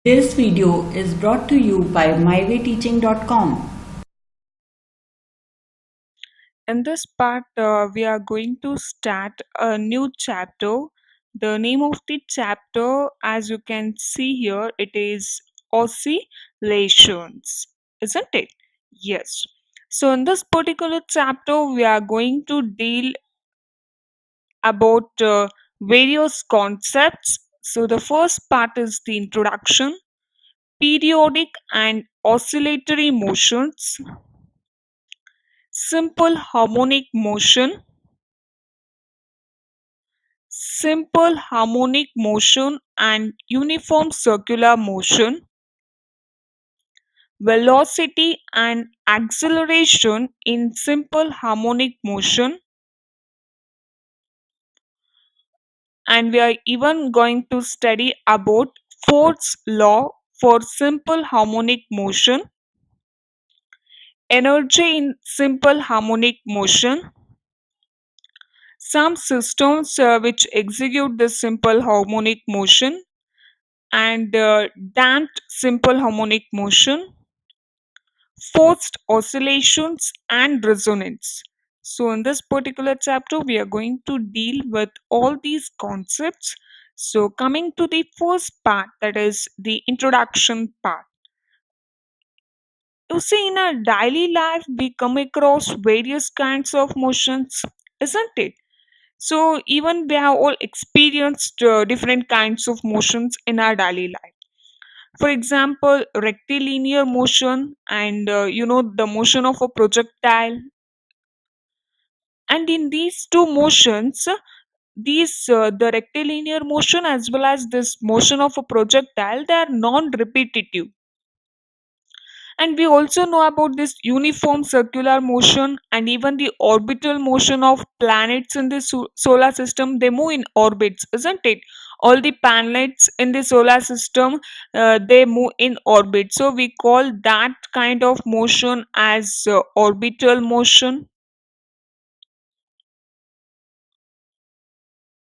This video is brought to you by mywayteaching.com. In this part, we are going to start a new chapter. The name of the chapter, as you can see here, it is oscillations, isn't it? Yes. So, in this particular chapter, we are going to deal about various concepts. So, the first part is the introduction, periodic and oscillatory motions, simple harmonic motion, simple harmonic motion and uniform circular motion, velocity and acceleration in simple harmonic motion, and we are even going to study about Ford's law for simple harmonic motion, energy in simple harmonic motion, some systems which execute this simple harmonic motion, and damped simple harmonic motion, forced oscillations and resonance. So, in this particular chapter, we are going to deal with all these concepts. So, coming to the first part, that is the introduction part. You see, in our daily life, we come across various kinds of motions, isn't it? So, even we have all experienced different kinds of motions in our daily life. For example, rectilinear motion and the motion of a projectile. And in these two motions, these the rectilinear motion as well as this motion of a projectile, they are non-repetitive. And we also know about this uniform circular motion and even the orbital motion of planets in the solar system. They move in orbits, isn't it? All the planets in the solar system, they move in orbit. So we call that kind of motion as orbital motion,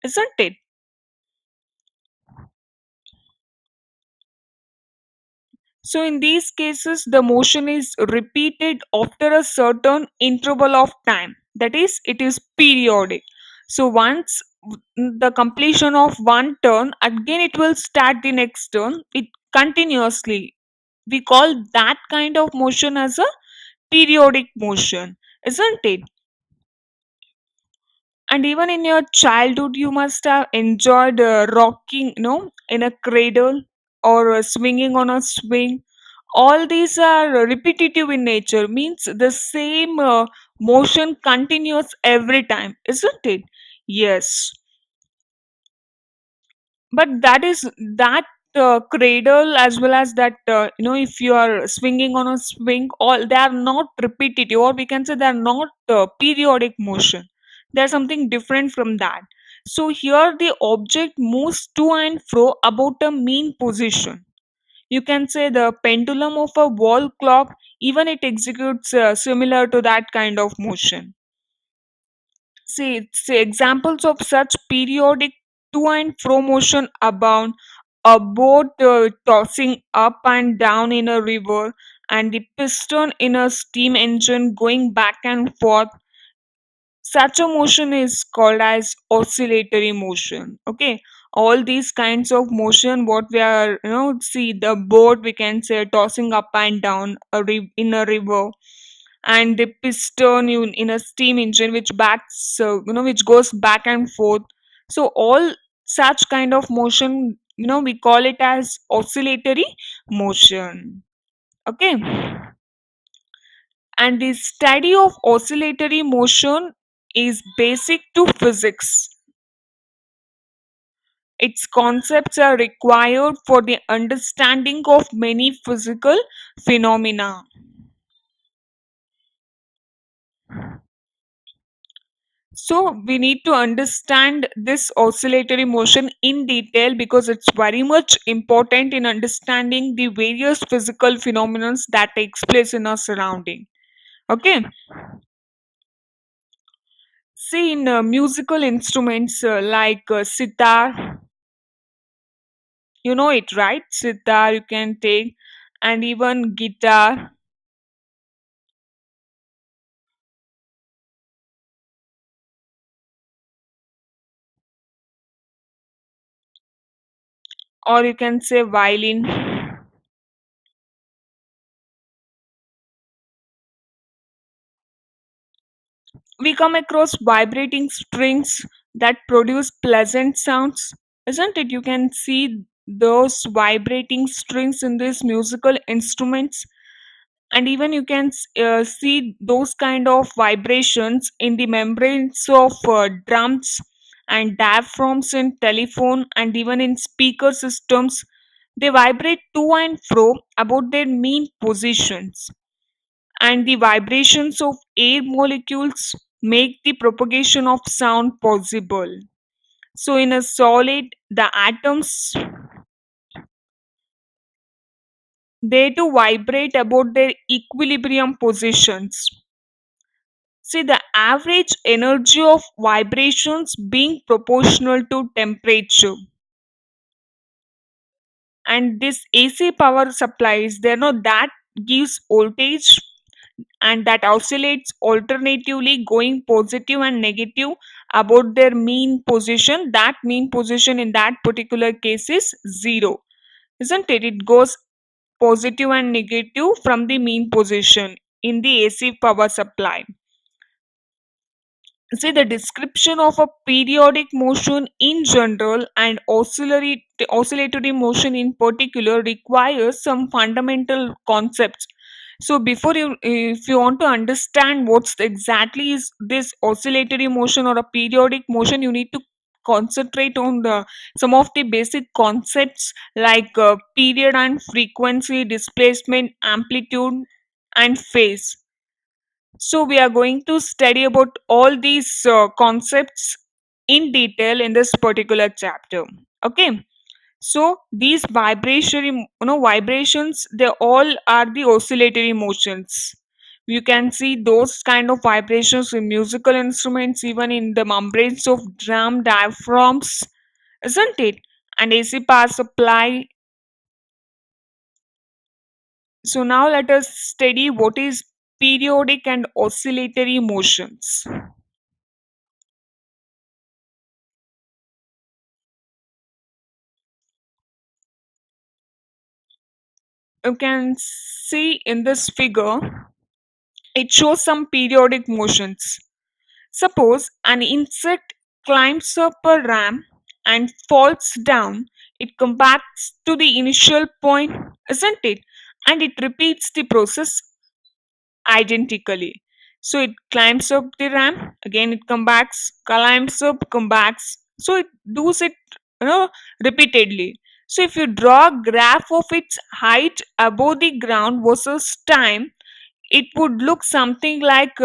isn't it? So in these cases, the motion is repeated after a certain interval of time. That is, it is periodic. So once the completion of one turn, again it will start the next turn. It continuously. We call that kind of motion as a periodic motion, isn't it? And even in your childhood, you must have enjoyed rocking, in a cradle or swinging on a swing. All these are repetitive in nature, means the same motion continues every time, isn't it? Yes, but that is that cradle as well as that if you are swinging on a swing, all they are not repetitive, or we can say they are not periodic motion. There's something different from that. So here the object moves to and fro about a mean position. You can say the pendulum of a wall clock, even it executes similar to that kind of motion. See examples of such periodic to and fro motion abound. A boat tossing up and down in a river, and the piston in a steam engine going back and forth. Such a motion is called as oscillatory motion. Okay, all these kinds of motion, what we are, see the boat, we can say tossing up and down in a river, and the piston in a steam engine which backs which goes back and forth. So all such kind of motion, we call it as oscillatory motion. Okay, and the study of oscillatory motion is basic to physics. Its concepts are required for the understanding of many physical phenomena. So we need to understand this oscillatory motion in detail because it's very much important in understanding the various physical phenomena that takes place in our surrounding. Okay. See, in musical instruments like sitar, You know it, right? Sitar you can take, and even guitar, or you can say violin. We come across vibrating strings that produce pleasant sounds, isn't it? You can see those vibrating strings in these musical instruments, and even you can see those kind of vibrations in the membranes of drums and diaphragms in telephone and even in speaker systems. They vibrate to and fro about their mean positions, and the vibrations of air molecules make the propagation of sound possible. So in a solid, the atoms, they too vibrate about their equilibrium positions. See, the average energy of vibrations being proportional to temperature. And this AC power supplies, they know that gives voltage and that oscillates alternatively going positive and negative about their mean position. That mean position in that particular case is zero, isn't it? It goes positive and negative from the mean position in the AC power supply. See, the description of a periodic motion in general and oscillatory motion in particular requires some fundamental concepts. So before you, if you want to understand what's exactly is this oscillatory motion or a periodic motion, you need to concentrate on the some of the basic concepts like period and frequency, displacement, amplitude, and phase. So we are going to study about all these concepts in detail in this particular chapter. Okay. So these vibrations, they all are the oscillatory motions. You can see those kind of vibrations in musical instruments, even in the membranes of drum diaphragms, isn't it? And AC power supply. So now let us study what is periodic and oscillatory motions. You can see in this figure, it shows some periodic motions. Suppose an insect climbs up a ramp and falls down, it comes back to the initial point, isn't it? And it repeats the process identically. So it climbs up the ramp, again it comes back, climbs up, comes back. So it does it, repeatedly. So if you draw a graph of its height above the ground versus time, it would look something like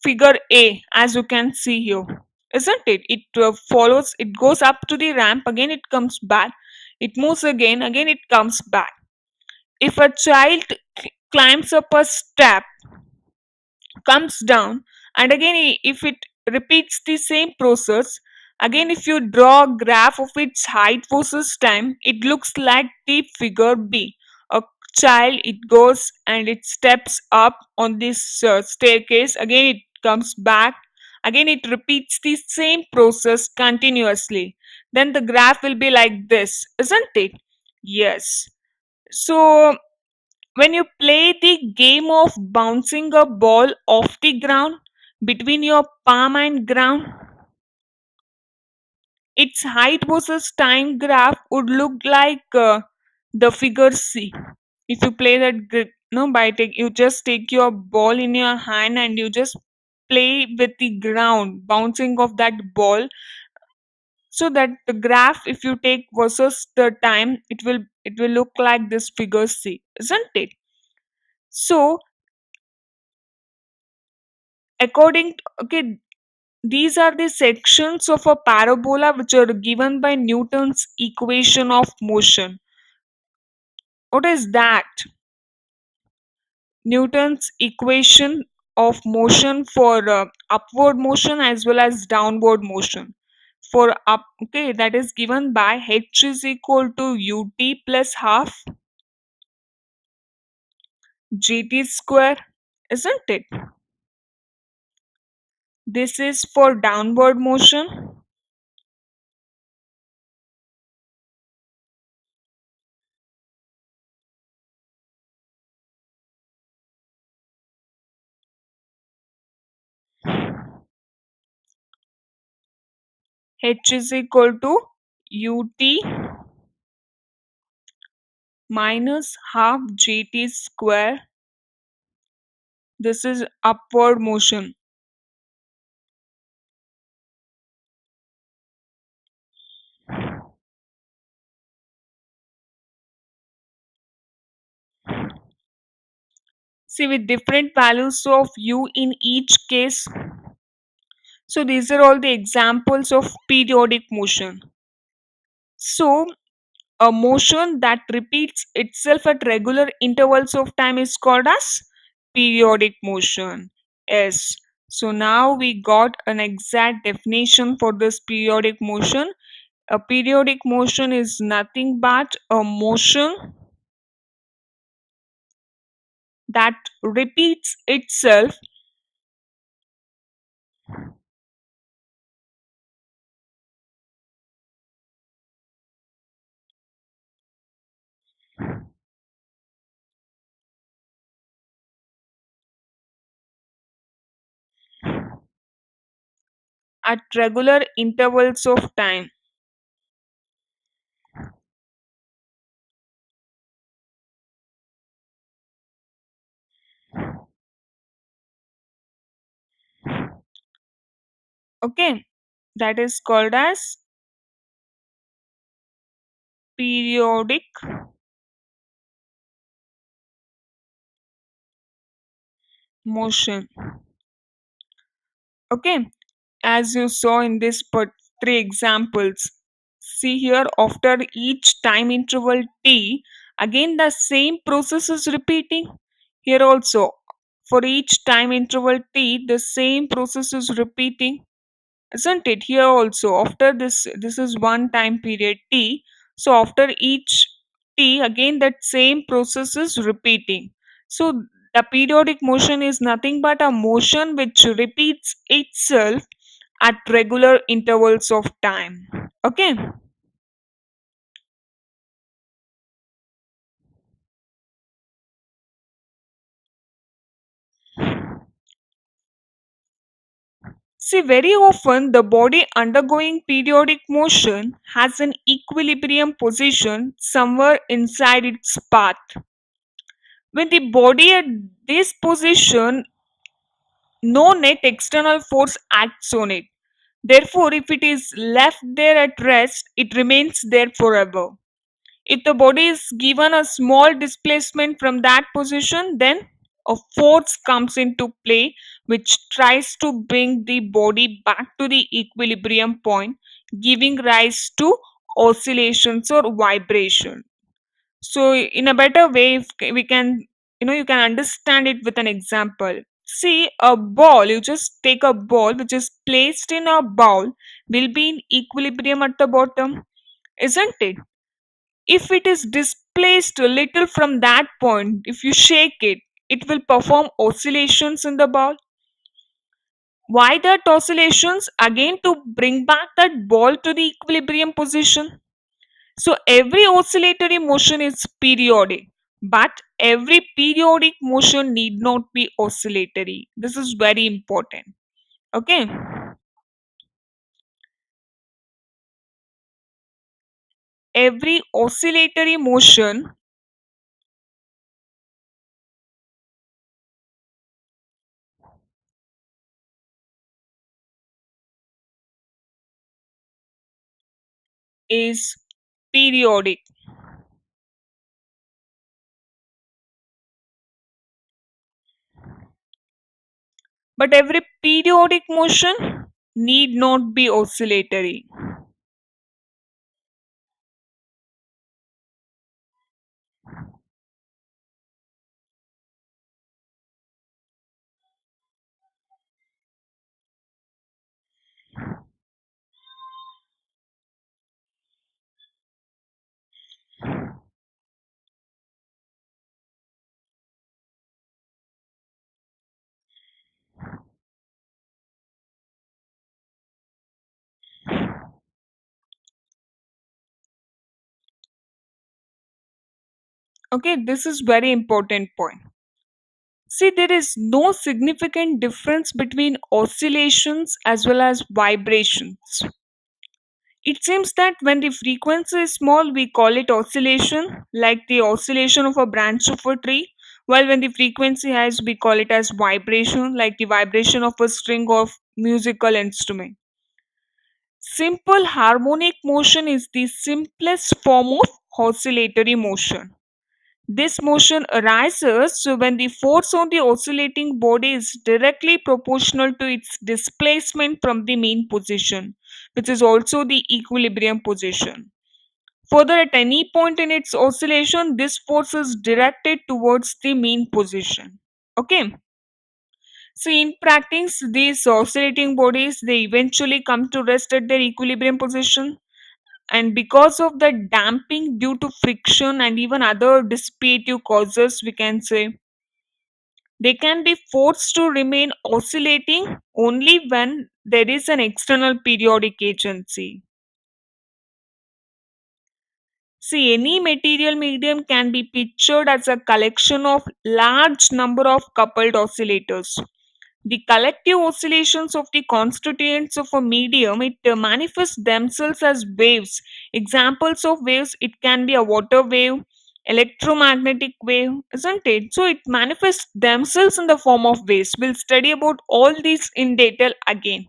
figure A, as you can see here, isn't it? It follows, it goes up to the ramp, again it comes back, it moves again it comes back. If a child climbs up a step, comes down, and again if it repeats the same process, again if you draw a graph of its height versus time, it looks like the figure B. A child, it goes and it steps up on this staircase, again it comes back, again it repeats the same process continuously, then the graph will be like this, isn't it? Yes. So when you play the game of bouncing a ball off the ground between your palm and ground, its height versus time graph would look like the figure C. If you play that, no, by take you just take your ball in your hand and you just play with the ground, bouncing of that ball, so that the graph, if you take versus the time, it will look like this figure C, isn't it? So according okay, these are the sections of a parabola which are given by Newton's equation of motion. What is that? Newton's equation of motion for upward motion as well as downward motion. for up, okay, that is given by h is equal to ut plus half gt square, isn't it? This is for downward motion. H is equal to ut minus half gt square. This is upward motion. See, with different values of u in each case. So these are all the examples of periodic motion. So a motion that repeats itself at regular intervals of time is called as periodic motion. Yes. So now we got an exact definition for this periodic motion. A periodic motion is nothing but a motion that repeats itself at regular intervals of time. Okay, that is called as periodic motion. Okay, as you saw in this three examples, see here after each time interval t, again the same process is repeating. Here also, for each time interval t, the same process is repeating, isn't it? Here also, after this is one time period t, so after each t, again that same process is repeating. So the periodic motion is nothing but a motion which repeats itself at regular intervals of time. Okay. See, very often the body undergoing periodic motion has an equilibrium position somewhere inside its path. When the body at this position, no net external force acts on it. Therefore, if it is left there at rest, it remains there forever. If the body is given a small displacement from that position, then a force comes into play which tries to bring the body back to the equilibrium point, giving rise to oscillations or vibration. So in a better way, if we can, you can understand it with an example. See, a ball, you just take a ball which is placed in a bowl, will be in equilibrium at the bottom, isn't it? If it is displaced a little from that point, if you shake it, it will perform oscillations in the ball. Why that oscillations? Again, to bring back that ball to the equilibrium position. So every oscillatory motion is periodic, but every periodic motion need not be oscillatory. This is very important. Okay. Every oscillatory motion is periodic, but every periodic motion need not be oscillatory. Okay, this is very important point. See, there is no significant difference between oscillations as well as vibrations. It seems that when the frequency is small, we call it oscillation, like the oscillation of a branch of a tree, while when the frequency has, we call it as vibration, like the vibration of a string of musical instrument. Simple harmonic motion is the simplest form of oscillatory motion. This motion arises when the force on the oscillating body is directly proportional to its displacement from the mean position, which is also the equilibrium position. Further, at any point in its oscillation, this force is directed towards the mean position. Okay. So, in practice, these oscillating bodies they eventually come to rest at their equilibrium position, and because of the damping due to friction and even other dissipative causes, we can say they can be forced to remain oscillating only when there is an external periodic agency. See, any material medium can be pictured as a collection of large number of coupled oscillators. The collective oscillations of the constituents of a medium it manifests themselves as waves. Examples of waves it can be a water wave, electromagnetic wave, isn't it? So it manifests themselves in the form of waves. We'll study about all these in detail again.